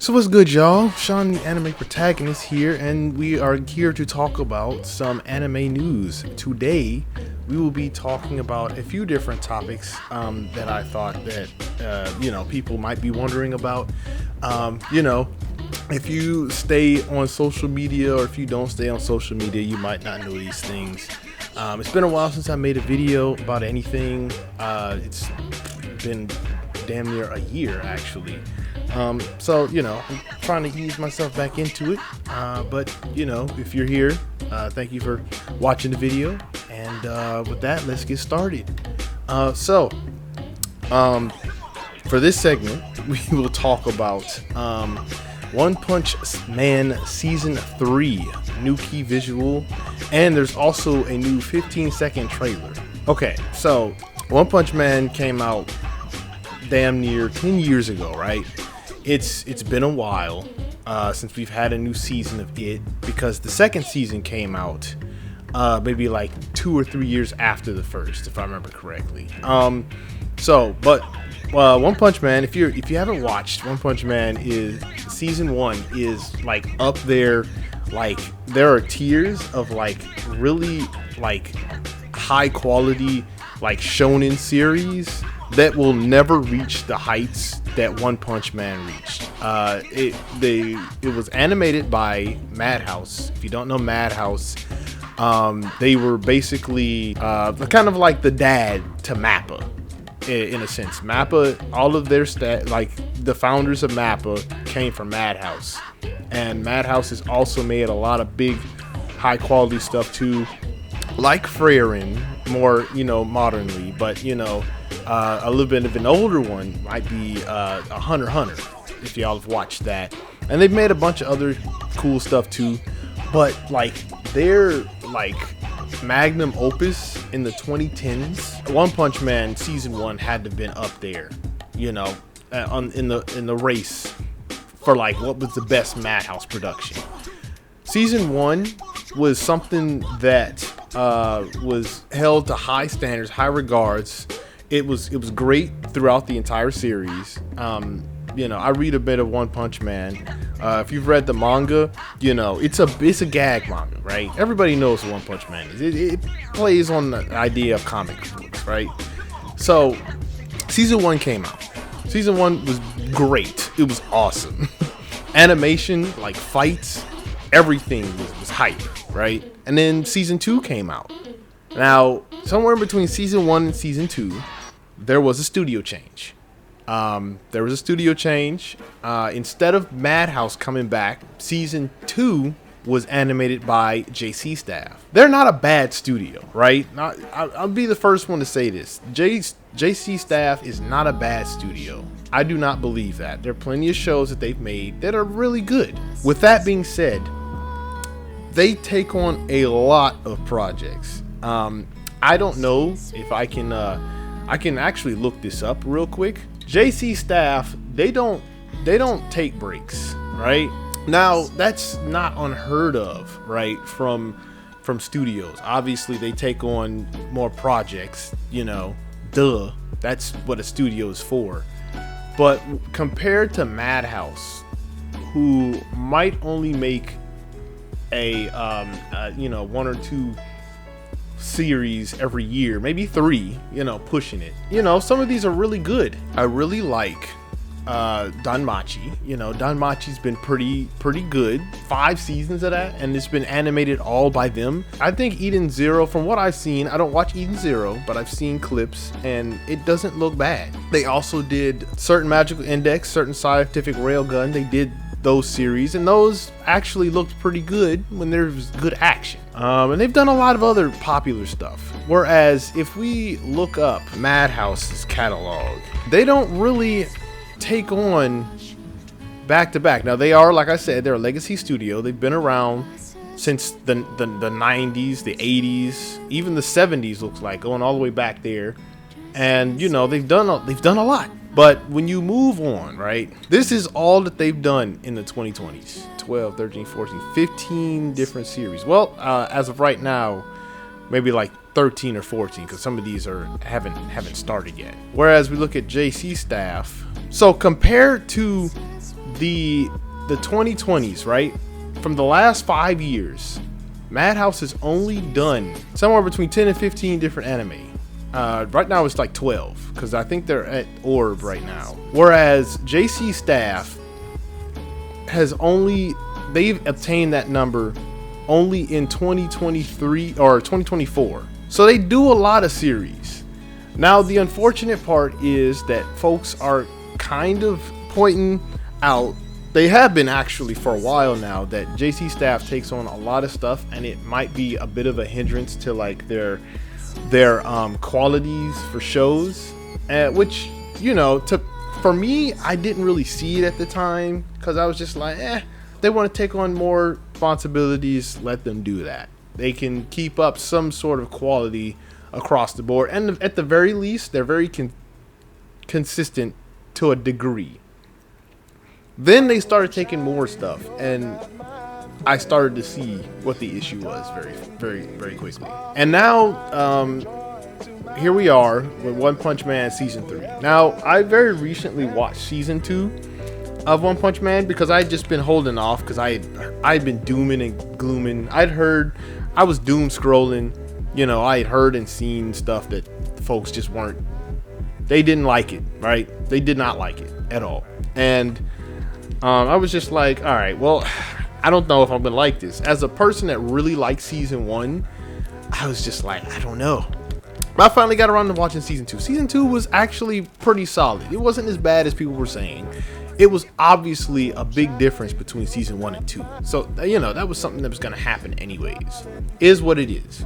So what's good, y'all? Sean, the anime protagonist here, and we are here to talk about some anime news. Today, we will be talking about a few different topics that I thought that people might be wondering about. If you stay on social media or if you don't stay on social media, you might not know these things. It's been a while since I made a video about anything. It's been damn near a year, actually. So, I'm trying to ease myself back into it. But, if you're here, thank you for watching the video. And with that, let's get started. For this segment, we will talk about One Punch Man Season 3, new key visual, and there's also a new 15-second trailer. Okay, so One Punch Man came out damn near 10 years ago, right? It's been a while since we've had a new season of it, because the second season came out maybe like 2 or 3 years after the first, if I remember correctly. One Punch Man, if you haven't watched One Punch Man, is season 1 is like up there. Like, there are tiers of like really like high quality like shonen series that will never reach the heights that One Punch Man reached. It was animated by Madhouse. If you don't know Madhouse, they were basically kind of like the dad to Mappa, in a sense. Mappa, all of their like the founders of Mappa came from Madhouse, and Madhouse has also made a lot of big, high quality stuff too, like Freyrin, more modernly, but a little bit of an older one might be Hunter x Hunter, if y'all have watched that. And they've made a bunch of other cool stuff too, but like their like magnum opus in the 2010s, One Punch Man season 1 had to have been up there, in the race for like what was the best Madhouse production. Season 1 was something that was held to high standards, high regards. It was great throughout the entire series. I read a bit of One Punch Man. If you've read the manga, it's a gag manga, right? Everybody knows what One Punch Man is. It plays on the idea of comic books, right? So, season 1 came out. Season 1 was great. It was awesome. Animation, like fights, everything was hype, right? And then season 2 came out. Now, somewhere in between season 1 and season 2, there was a studio change. Instead of Madhouse coming back, season 2 was animated by JC Staff. They're not a bad studio, right? I'll be the first one to say this. JC Staff is not a bad studio. I do not believe that. There are plenty of shows that they've made that are really good. With that being said, they take on a lot of projects. I don't know if I can actually look this up real quick. JC Staff, they don't take breaks, right? Now, that's not unheard of, right? From studios. Obviously, they take on more projects, duh. That's what a studio is for. But compared to Madhouse, who might only make a 1 or 2 series every year, maybe 3, pushing it. Some of these are really good. I really like Danmachi. Danmachi's been pretty good. 5 seasons of that, and it's been animated all by them. I think Eden Zero, from what I've seen, I don't watch Eden Zero, but I've seen clips, and it doesn't look bad. They also did certain Magical Index, certain Scientific Railgun. They did those series, and those actually looked pretty good when there's good action. And they've done a lot of other popular stuff. Whereas if we look up Madhouse's catalog, they don't really take on back to back. Now, they are, like I said, they're a legacy studio. They've been around since the 90s, the 80s, even the 70s looks like, going all the way back there. And they've done a lot. But when you move on, right, this is all that they've done in the 2020s. 12, 13, 14, 15 different series. Well, as of right now, maybe like 13 or 14, because some of these haven't started yet. Whereas we look at JC Staff. So compared to the 2020s, right? From the last 5 years, Madhouse has only done somewhere between 10 and 15 different anime. Right now it's like 12, because I think they're at Orb right now. Whereas JC Staff they've obtained that number only in 2023 or 2024. So they do a lot of series. Now, the unfortunate part is that folks are kind of pointing out, they have been actually for a while now, that JC Staff takes on a lot of stuff, and it might be a bit of a hindrance to like their qualities for shows, which, you know, for me, I didn't really see it at the time, because I was just like, they want to take on more responsibilities, let them do that. They can keep up some sort of quality across the board, and at the very least, they're very consistent to a degree. Then they started taking more stuff, and I started to see what the issue was very quickly. And now, here we are with One Punch Man Season 3. Now, I very recently watched Season 2 of One Punch Man because I had just been holding off because I'd been dooming and glooming. I was doom scrolling. You know, I had heard and seen stuff that folks just they didn't like it, right? They did not like it at all. And I was just like, all right, well, I don't know if I'm gonna like this. As a person that really liked Season 1, I was just like, I don't know. But I finally got around to watching Season 2. Season 2 was actually pretty solid. It wasn't as bad as people were saying. It was obviously a big difference between Season 1 and 2. So, you know, that was something that was gonna happen anyways. Is what it is.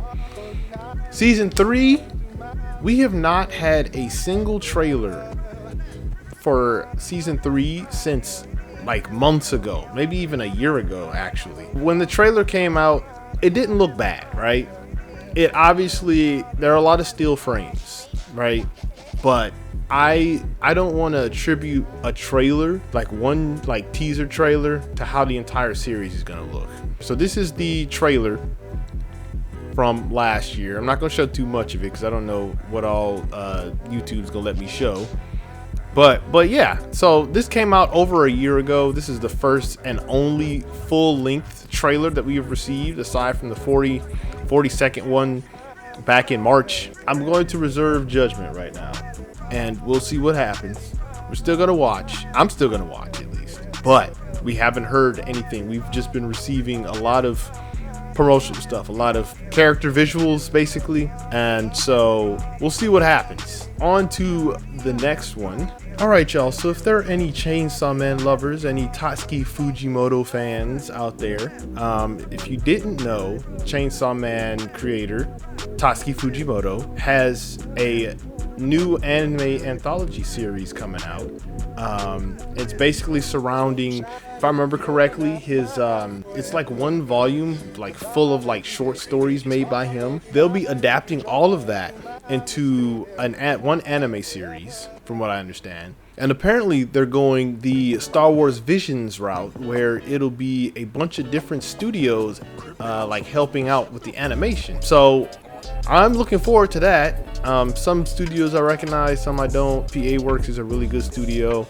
Season 3, we have not had a single trailer for Season 3 since like months ago, maybe even a year ago actually. When the trailer came out, it didn't look bad, right? It obviously, there are a lot of steel frames, right? But I don't want to attribute a trailer, like one like teaser trailer, to how the entire series is gonna look. So this is the trailer from last year. I'm not gonna show too much of it because I don't know what all YouTube's gonna let me show. But yeah, so this came out over a year ago. This is the first and only full-length trailer that we have received, aside from the 40-second one back in March. I'm going to reserve judgment right now, and we'll see what happens. We're still gonna watch. I'm still gonna watch at least, but we haven't heard anything. We've just been receiving a lot of promotional stuff, a lot of character visuals basically, and so we'll see what happens. On to the next one. Alright y'all, so if there are any Chainsaw Man lovers, any Tatsuki Fujimoto fans out there, if you didn't know, Chainsaw Man creator Tatsuki Fujimoto has a new anime anthology series coming out. It's basically surrounding, if I remember correctly, his it's like one volume, like full of like short stories made by him. They'll be adapting all of that into one anime series, from what I understand. And apparently they're going the Star Wars Visions route, where it'll be a bunch of different studios like helping out with the animation. So I'm looking forward to that. Some studios I recognize, some I don't. PA Works is a really good studio.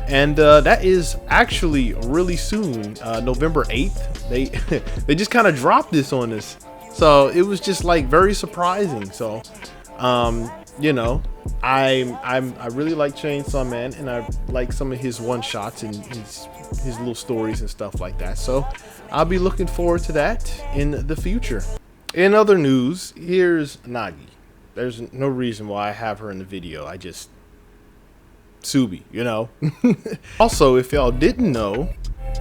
And that is actually really soon, November 8th. They just kind of dropped this on us. So it was just like very surprising. So, you know, I really like Chainsaw Man, and I like some of his one shots and his little stories and stuff like that. So I'll be looking forward to that in the future. In other news, here's Nagi. There's no reason why I have her in the video. I just Subi, you know. Also, if y'all didn't know,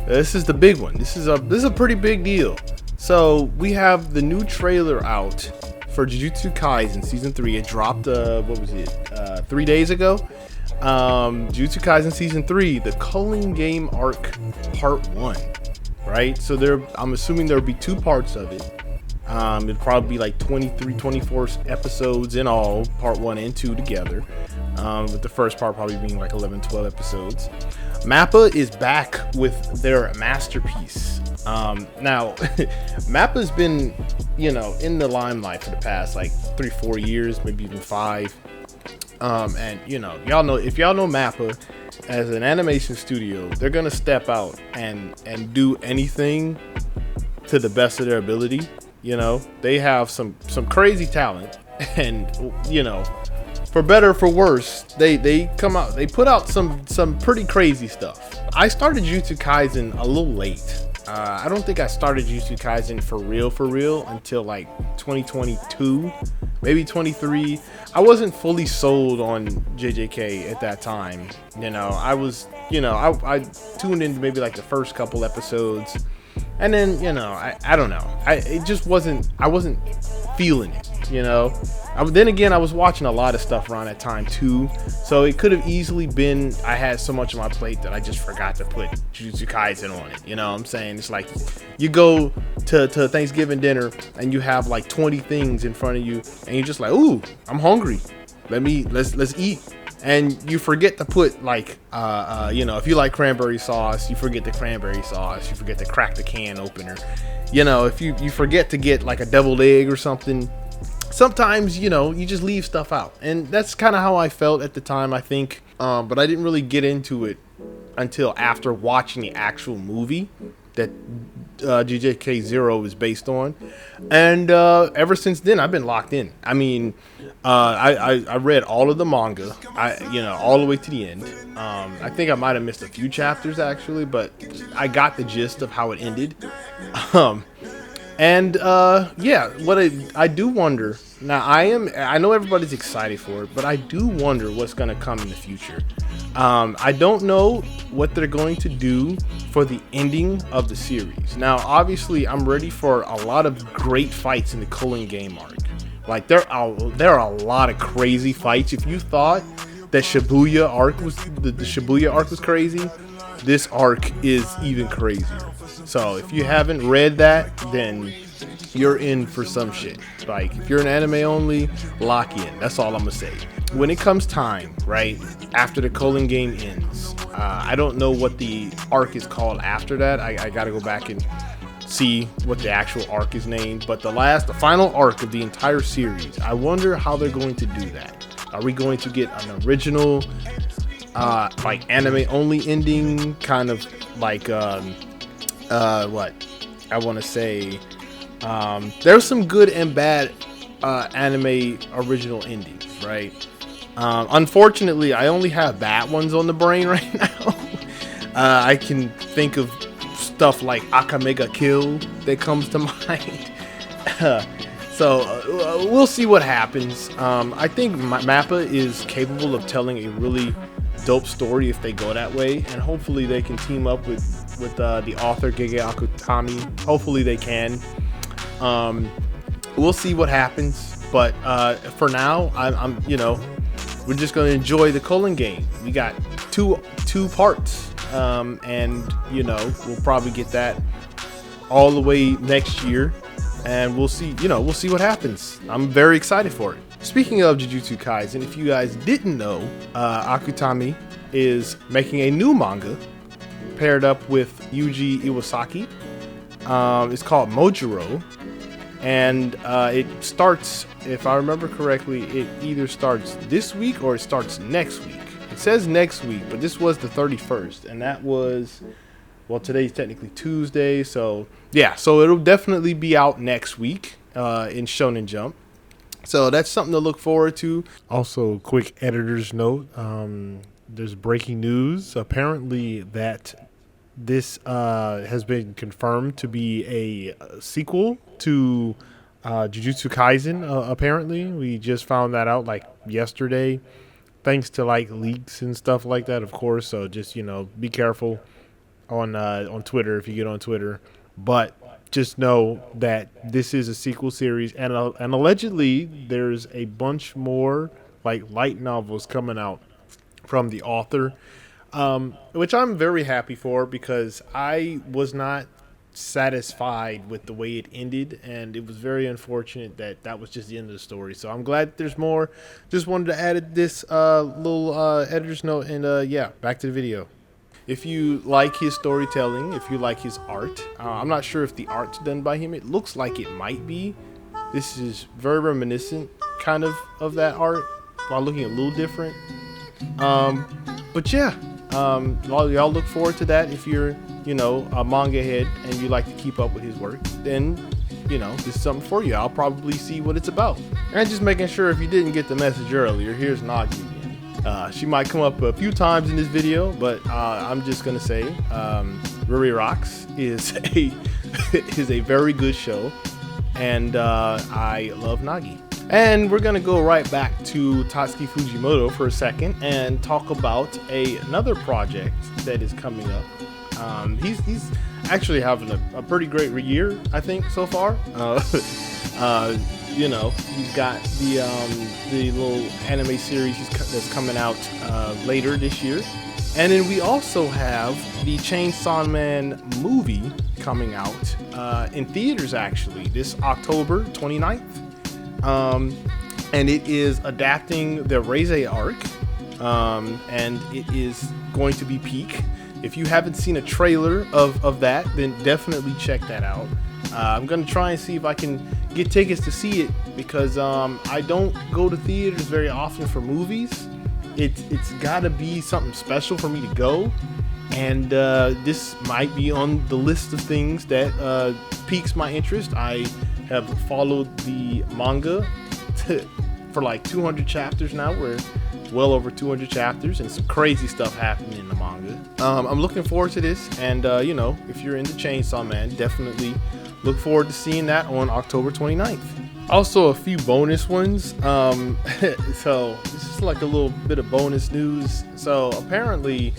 this is the big one. This is a pretty big deal. So we have the new trailer out for Jujutsu Kaisen Season 3. It dropped, 3 days ago. Jujutsu Kaisen Season 3, the Culling Game Arc Part 1. Right? So I'm assuming there'll be 2 parts of it. It'll probably be like 24 episodes in all, part 1 and 2 together. With the first part probably being like 12 episodes. Mappa is back with their masterpiece. Now, Mappa's been, you know, in the limelight for the past like 3-4 years, maybe even 5. And y'all know, if y'all know Mappa as an animation studio, they're gonna step out and do anything to the best of their ability. They have some crazy talent, and for better or for worse, they come out, they put out some pretty crazy stuff. I started Jujutsu Kaisen a little late. I don't think I started Jujutsu Kaisen for real until like 2022, maybe 23. I wasn't fully sold on JJK at that time. I was, I tuned into maybe like the first couple episodes, and then I don't know. I wasn't feeling it. Then again, I was watching a lot of stuff around that time too, so it could have easily been I had so much on my plate that I just forgot to put Jujutsu Kaisen on it. You know what I'm saying? It's like you go to Thanksgiving dinner and you have like 20 things in front of you, and you're just like, ooh, I'm hungry. Let's eat. And you forget to put like if you like cranberry sauce, you forget the cranberry sauce. You forget to crack the can opener. If you forget to get like a deviled egg or something. Sometimes, you just leave stuff out. And that's kind of how I felt at the time, I think. But I didn't really get into it until after watching the actual movie that JJK Zero is based on. And ever since then, I've been locked in. I mean, I read all of the manga, all the way to the end. I think I might have missed a few chapters, actually, but I got the gist of how it ended. What I do wonder now, I know everybody's excited for it, but I do wonder what's going to come in the future. I don't know what they're going to do for the ending of the series. Now, obviously, I'm ready for a lot of great fights in the Culling game arc. Like there are a lot of crazy fights. If you thought that Shibuya arc was the Shibuya arc was crazy, this arc is even crazier. So if you haven't read that, then you're in for some shit. Like if you're an anime only, lock in. That's all I'm gonna say. When it comes time, right after the Culling game ends, I don't know what the arc is called after that. I gotta go back and see what the actual arc is named. But the final arc of the entire series, I wonder how they're going to do that. Are we going to get an original, like anime only ending, kind of like what I want to say? There's some good and bad anime original endings, right? Unfortunately, I only have bad ones on the brain right now. I can think of stuff like Akamega Kill that comes to mind. So we'll see what happens. I think Mappa is capable of telling a really dope story if they go that way, and hopefully they can team up with the author Gege Akutami. Hopefully they can. We'll see what happens, but for now, I'm we're just gonna enjoy the Culling game. We got two parts, and we'll probably get that all the way next year, and we'll see what happens. I'm very excited for it. Speaking of Jujutsu Kaisen, if you guys didn't know, Akutami is making a new manga paired up with Yuji Iwasaki. It's called Mojuro, and it starts, if I remember correctly, it either starts this week or it starts next week. It says next week, but this was the 31st, and that was, well, today's technically Tuesday, so yeah, so it'll definitely be out next week in Shonen Jump. So that's something to look forward to. Also, quick editor's note, there's breaking news. Apparently that this has been confirmed to be a sequel to Jujutsu Kaisen. Apparently, we just found that out like yesterday, thanks to like leaks and stuff like that, of course. So just be careful on Twitter if you get on Twitter. But just know that this is a sequel series, and allegedly there's a bunch more like light novels coming out from the author. Which I'm very happy for, because I was not satisfied with the way it ended, and it was very unfortunate that was just the end of the story. So I'm glad there's more. Just wanted to add this little editor's note, and yeah, back to the video. If you like his storytelling, if you like his art, I'm not sure if the art's done by him. It looks like it might be. This is very reminiscent kind of that art. while looking a little different. But yeah, y'all look forward to that. If you're, a manga head and you like to keep up with his work, then, this is something for you. I'll probably see what it's about. And just making sure, if you didn't get the message earlier, here's Nagi again. She might come up a few times in this video, but I'm just gonna say, Ruri Rocks is a very good show, and I love Nagi. And we're gonna go right back to Tatsuki Fujimoto for a second and talk about another project that is coming up. He's actually having a pretty great year, I think, so far. He's got the little anime series that's coming out later this year. And then we also have the Chainsaw Man movie coming out in theaters, actually, this October 29th. And it is adapting the Reize arc, and it is going to be peak. If you haven't seen a trailer of that, then definitely check that out. I'm gonna try and see if I can get tickets to see it, because I don't go to theaters very often for movies. It's gotta be something special for me to go, and this might be on the list of things that piques my interest. I have followed the manga for like 200 chapters now. We're well over 200 chapters, and some crazy stuff happening in the manga. I'm looking forward to this, and if you're into Chainsaw Man, definitely look forward to seeing that on October 29th. Also, a few bonus ones. So this is like a little bit of bonus news. So apparently,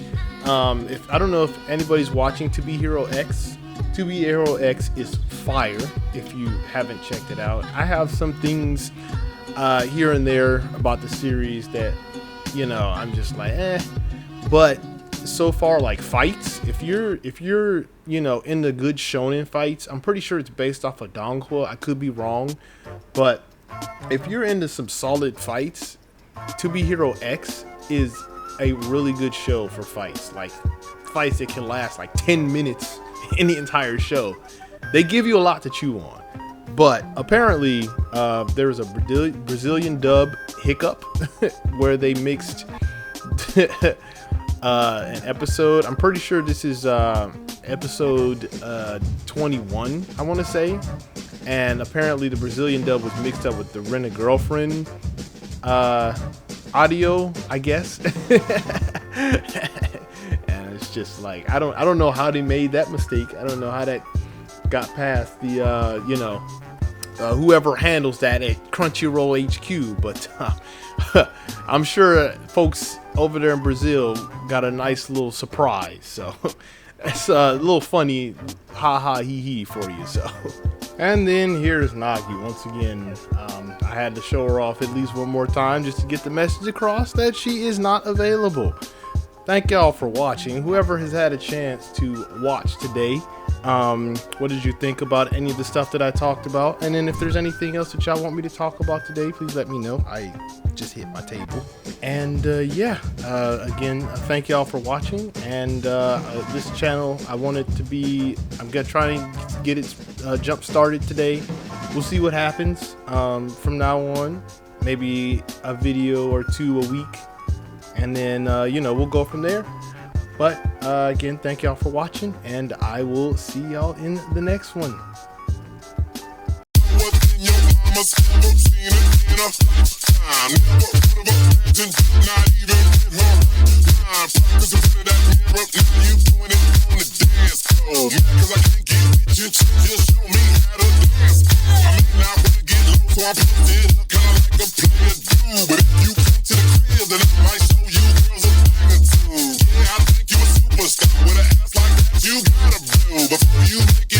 if I don't know if anybody's watching To Be Hero X. To Be Hero X is fire. If you haven't checked it out, I have some things here and there about the series that I'm just like but so far, like fights, if you're into good shonen fights, I'm pretty sure it's based off of Donghua. I could be wrong, but if you're into some solid fights, To Be Hero X is a really good show for fights. Like fights that can last like 10 minutes in the entire show. They give you a lot to chew on. But apparently there was a Brazilian dub hiccup where they mixed an episode. I'm pretty sure this is episode 21, I want to say. And apparently the Brazilian dub was mixed up with the Rent a Girlfriend audio, I guess. And it's just like, I don't know how they made that mistake. I don't know how that got past the whoever handles that at Crunchyroll HQ, but I'm sure folks over there in Brazil got a nice little surprise. So it's a little funny, ha ha hee hee for you. So, and then here's Nagi once again. I had to show her off at least one more time just to get the message across that she is not available. Thank y'all for watching. Whoever has had a chance to watch today, what did you think about any of the stuff that I talked about? And then if there's anything else that y'all want me to talk about today, please let me know. I just hit my table. And again, thank y'all for watching. And this channel, I'm gonna try and get it jump started today. We'll see what happens from now on. Maybe a video or two a week. And then, we'll go from there. But again, thank y'all for watching, and I will see y'all in the next one. You gotta blow before you make it.